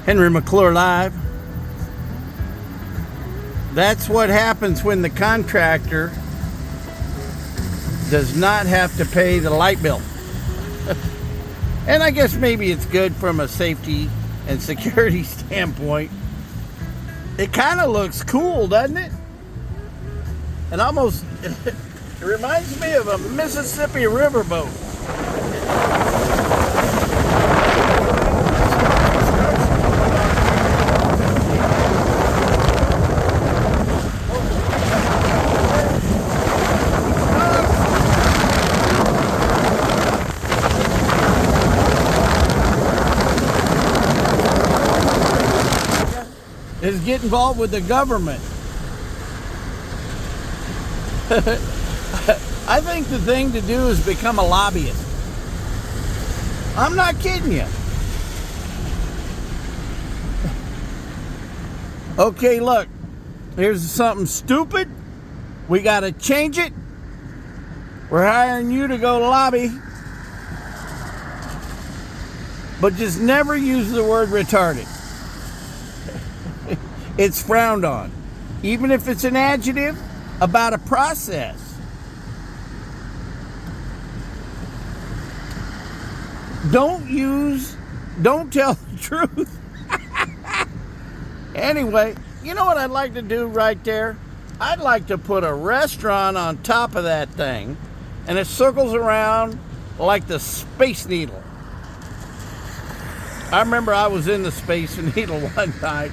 Henry McClure Live. That's what happens when the contractor does not have to pay the light bill. And I guess maybe it's good from a safety and security standpoint. It kind of looks cool, doesn't it? And almost, it reminds me of a Mississippi riverboat. Is get involved with the government. I think the thing to do is become a lobbyist. I'm not kidding you. Okay, look, here's something stupid. We got to change it. We're hiring you to go lobby. But just never use the word retarded. It's frowned on, even if it's an adjective about a process. Don't tell the truth. Anyway, you know what I'd like to do right there? I'd like to put a restaurant on top of that thing, and it circles around like the Space Needle. I remember I was in the Space Needle one night.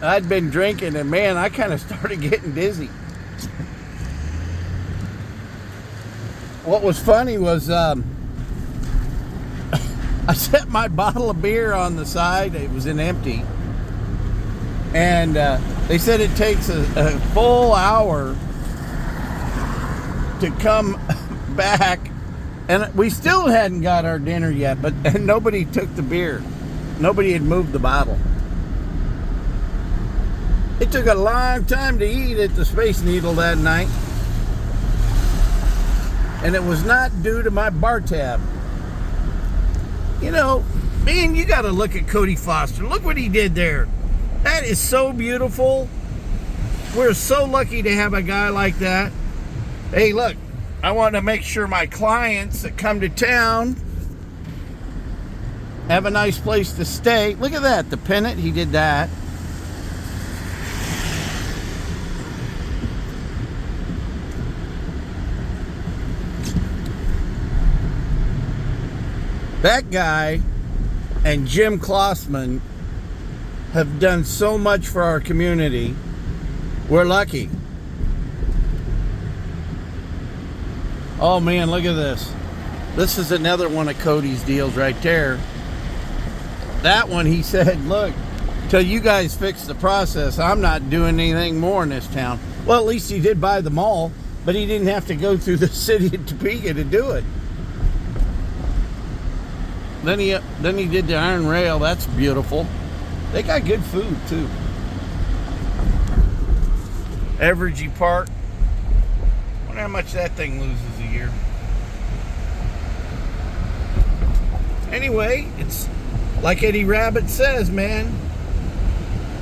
I'd been drinking, and man, I kind of started getting dizzy. What was funny was I set my bottle of beer on the side. It was an empty. And they said it takes a full hour to come back. And we still hadn't got our dinner yet, and nobody took the beer. Nobody had moved the bottle. It took a long time to eat at the Space Needle that night. And it was not due to my bar tab. You know, man, you got to look at Cody Foster. Look what he did there. That is so beautiful. We're so lucky to have a guy like that. Hey, look, I want to make sure my clients that come to town have a nice place to stay. Look at that, the pennant, he did that. That guy and Jim Klossman have done so much for our community. We're lucky. Oh man, look at this. This is another one of Cody's deals right there. That one, he said, look, till you guys fix the process, I'm not doing anything more in this town. Well, at least he did buy the mall, but he didn't have to go through the city of Topeka to do it. Then he did the iron rail. That's beautiful. They got good food too. Evergy Park. Wonder how much that thing loses a year. Anyway, it's like Eddie Rabbit says, man.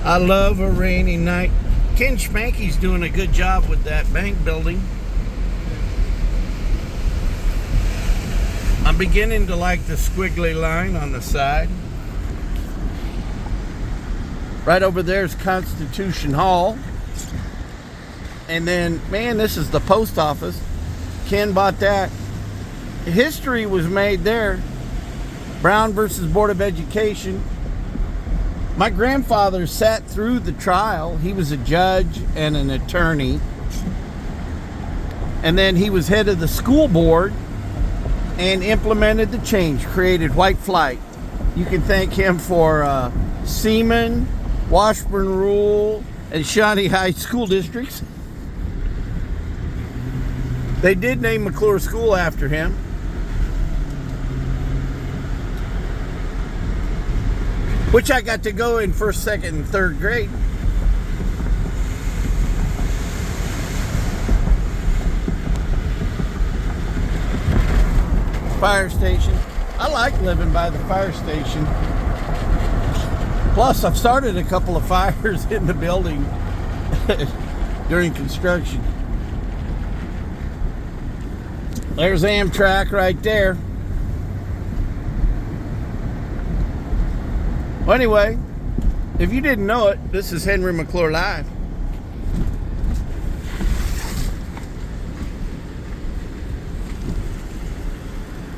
I love a rainy night. Ken Schmanke's doing a good job with that bank building. I'm beginning to like the squiggly line on the side. Right over there is Constitution Hall. And then, man, this is the post office. Ken bought that. History was made there. Brown versus Board of Education. My grandfather sat through the trial. He was a judge and an attorney. And then he was head of the school board and implemented the change, created white flight. You can thank him for Seaman, Washburn Rule, and Shawnee High school districts. They did name McClure School after him. Which I got to go in first, second, and third grade. Fire station. I like living by the fire station. Plus, I've started a couple of fires in the building during construction. There's Amtrak right there. Well, anyway, if you didn't know it, this is Henry McClure Live.